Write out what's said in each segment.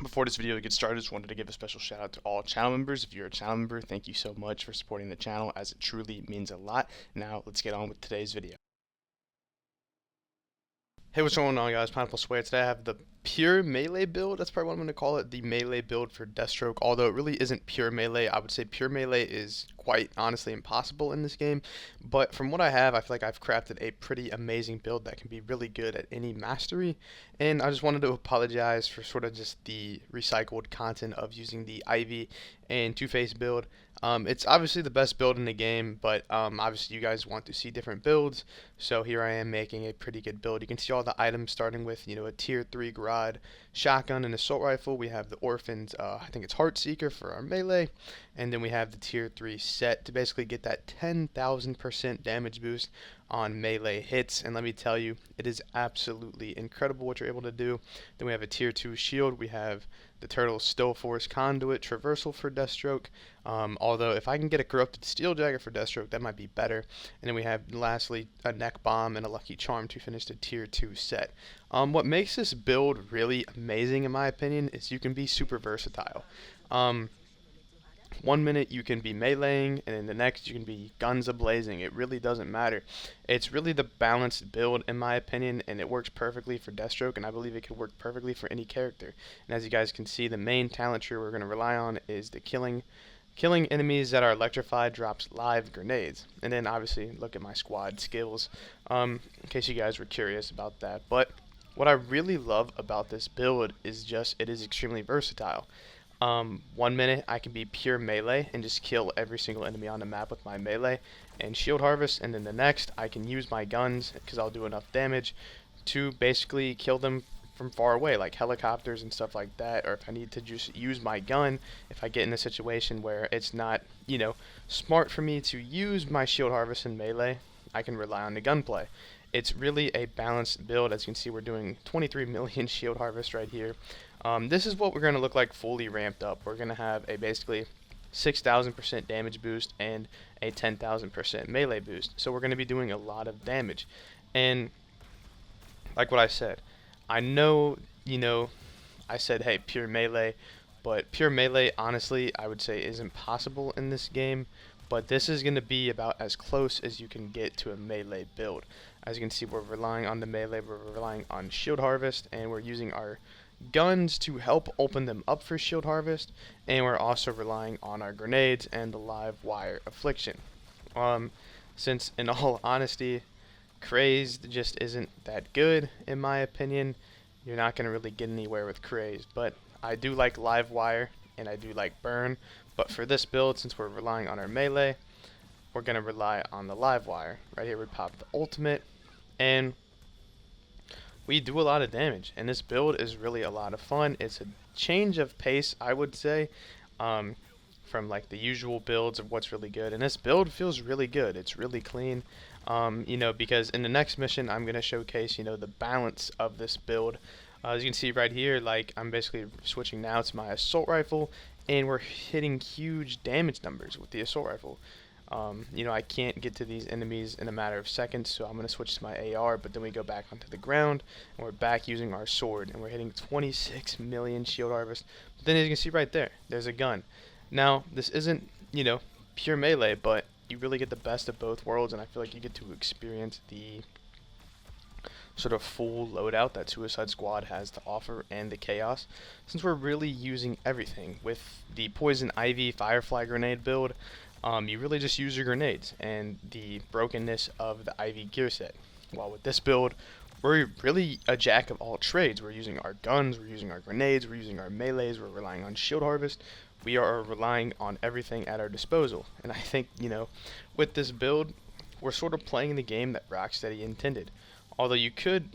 Before this video gets started, I just wanted to give a special shout out to all channel members. If you're a channel member, thank you so much for supporting the channel, as it truly means a lot. Now, let's get on with today's video. Hey, what's going on, guys? Pineapple Swear. Today I have the pure melee build. That's probably what I'm going to call it, the melee build for Deathstroke. Although it really isn't pure melee. I would say pure melee is quite honestly impossible in this game. But from what I have, I feel like I've crafted a pretty amazing build that can be really good at any mastery. And I just wanted to apologize for sort of just the recycled content of using the Ivy and Two-Face build. It's obviously the best build in the game, but obviously you guys want to see different builds, so here I am making a pretty good build. You can see all the items starting with, a tier 3 Grod shotgun and assault rifle. We have the Orphan's, I think it's Heartseeker for our melee, and then we have the tier 3 set to basically get that 10,000% damage boost on melee hits. And let me tell you, it is absolutely incredible what you're able to do. Then we have a tier 2 shield. We have the Turtle Still Force Conduit Traversal for Deathstroke. Although if I can get a Corrupted Steel Jacket for Deathstroke, that might be better. And then we have lastly a Neck Bomb and a Lucky Charm to finish the tier 2 set. What makes this build really amazing in my opinion is you can be super versatile. 1 minute you can be meleeing, and then the next you can be guns a-blazing. It really doesn't matter. It's really the balanced build in my opinion, and it works perfectly for Deathstroke, and I believe it could work perfectly for any character. And as you guys can see, the main talent tree we're going to rely on is the killing enemies that are electrified drops live grenades. And then obviously look at my squad skills, in case you guys were curious about that. But what I really love about this build is just it is extremely versatile. 1 minute I can be pure melee and just kill every single enemy on the map with my melee and shield harvest, and then the next I can use my guns because I'll do enough damage to basically kill them from far away, like helicopters and stuff like that. Or if I need to just use my gun, if I get in a situation where it's not, smart for me to use my shield harvest and melee, I can rely on the gunplay. It's really a balanced build. As you can see, we're doing 23 million shield harvest right here. This is what we're going to look like fully ramped up. We're going to have a basically 6,000% damage boost and a 10,000% melee boost. So we're going to be doing a lot of damage. And like what I said, I know, I said, hey, pure melee, but pure melee, honestly, I would say is impossible in this game. But this is going to be about as close as you can get to a melee build. As you can see, we're relying on the melee, we're relying on shield harvest, and we're using our guns to help open them up for shield harvest, and we're also relying on our grenades and the live wire affliction. Since in all honesty, Crazed just isn't that good in my opinion, you're not going to really get anywhere with Crazed. But I do like live wire and I do like burn, but for this build, since we're relying on our melee, we're going to rely on the live wire. Right here we pop the ultimate, and we do a lot of damage, and this build is really a lot of fun. It's a change of pace, I would say, from like the usual builds of what's really good. And this build feels really good. It's really clean, because in the next mission I'm going to showcase, the balance of this build. As you can see right here, like I'm basically switching now to my assault rifle, and we're hitting huge damage numbers with the assault rifle. I can't get to these enemies in a matter of seconds, so I'm going to switch to my AR, but then we go back onto the ground, and we're back using our sword, and we're hitting 26 million shield harvest. But then as you can see right there, there's a gun. Now, this isn't, pure melee, but you really get the best of both worlds, and I feel like you get to experience the sort of full loadout that Suicide Squad has to offer, and the chaos, since we're really using everything. With the Poison Ivy Firefly grenade build, you really just use your grenades and the brokenness of the Ivy gear set. While with this build, we're really a jack of all trades. We're using our guns, we're using our grenades, we're using our melees, we're relying on shield harvest. We are relying on everything at our disposal. And I think, with this build, we're sort of playing the game that Rocksteady intended. Although you could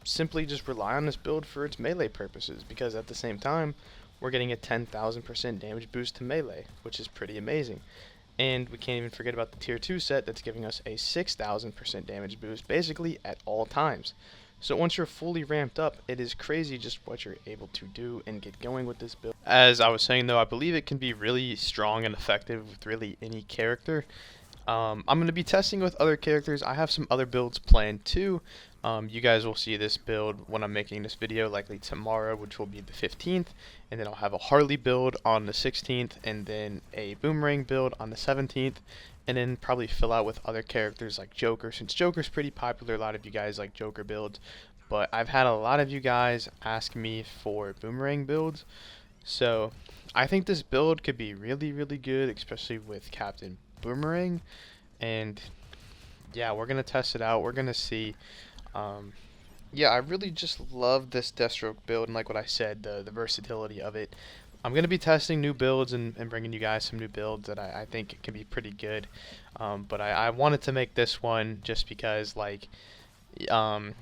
simply just rely on this build for its melee purposes, because at the same time, we're getting a 10,000% damage boost to melee, which is pretty amazing. And we can't even forget about the tier 2 set that's giving us a 6,000% damage boost basically at all times. So once you're fully ramped up, it is crazy just what you're able to do and get going with this build. As I was saying though, I believe it can be really strong and effective with really any character. I'm going to be testing with other characters. I have some other builds planned too, You guys will see this build when I'm making this video, likely tomorrow, which will be the 15th, and then I'll have a Harley build on the 16th, and then a Boomerang build on the 17th, and then probably fill out with other characters like Joker, since Joker's pretty popular. A lot of you guys like Joker builds, but I've had a lot of you guys ask me for Boomerang builds, so I think this build could be really, really good, especially with Captain Boomerang, and yeah, we're gonna test it out. We're gonna see. Um, yeah, I really just love this Deathstroke build, and like what I said, the versatility of it. I'm going to be testing new builds and bringing you guys some new builds that I think can be pretty good. But I wanted to make this one just because, like, um,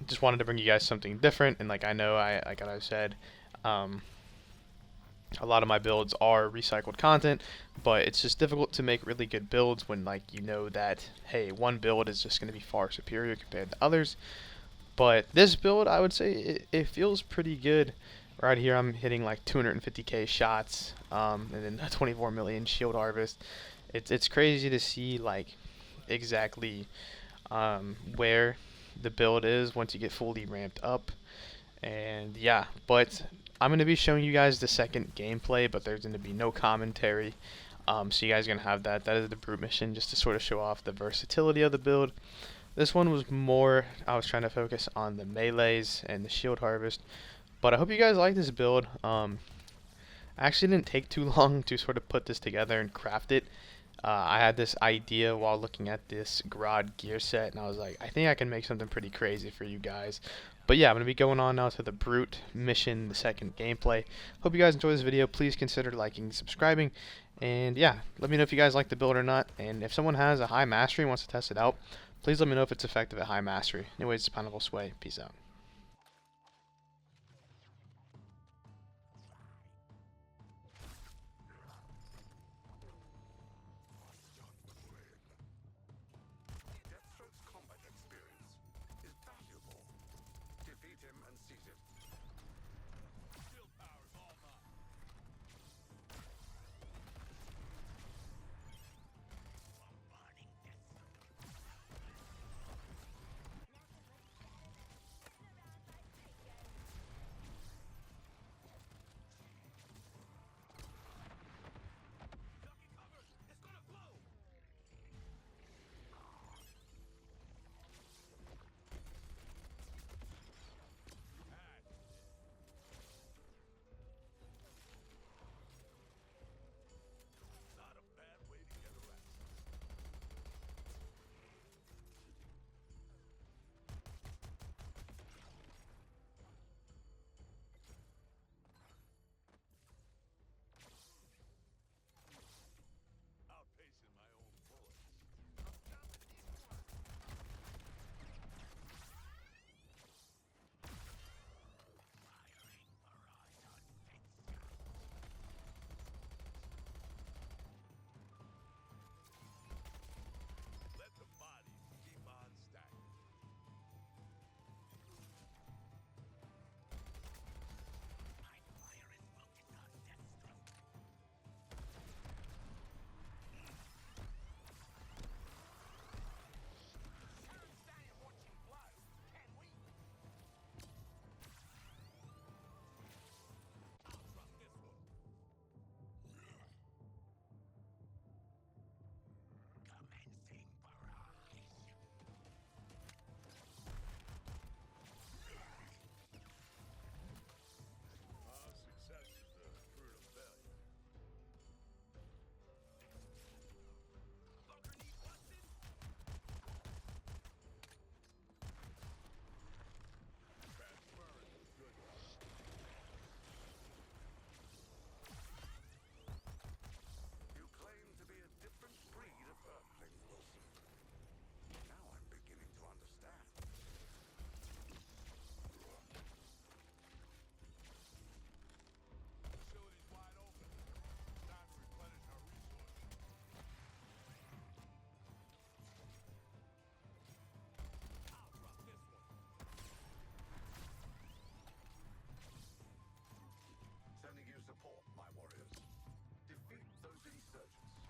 just wanted to bring you guys something different. And, like, I know, like I said, um, a lot of my builds are recycled content, but it's just difficult to make really good builds when, like, you know that, hey, one build is just going to be far superior compared to others. But this build, I would say, it feels pretty good. Right here, I'm hitting like 250k shots, and then a 24 million shield harvest. It's crazy to see like exactly where the build is once you get fully ramped up. And yeah, but I'm gonna be showing you guys the second gameplay, but there's gonna be no commentary. So you guys are gonna have that. That is the brute mission, just to sort of show off the versatility of the build. This one was more, I was trying to focus on the melees and the shield harvest. But I hope you guys like this build. Actually didn't take too long to sort of put this together and craft it. I had this idea while looking at this Grod gear set, and I was like, I think I can make something pretty crazy for you guys. But yeah, I'm going to be going on now to the Brute mission, the second gameplay. Hope you guys enjoy this video. Please consider liking and subscribing. And yeah, let me know if you guys like the build or not. And if someone has a high mastery and wants to test it out, please let me know if it's effective at high mastery. Anyways, it's Pineapple Sway. Peace out. Deathstroke's combat experience is valuable. Defeat him and seize it. Shield power is all mine. Bombarding Deathstroke. Ducking cover! It's gonna blow! Not a bad way to get around. Outpacing my own bullets. Let the bodies keep on stacking. My fire is focused on Deathstroke. Can't stand watching blood, can we? I'll drop this one. Commencing barrage. Success is the fruit of failure. Fucker need busted? Transferring is good. You claim to be a different breed of Earthling, Wilson. Now I'm beginning to understand. Facility's wide open. Time to replenish our resources. I'll drop this one. Sending you support, my warriors. Defeat those insurgents.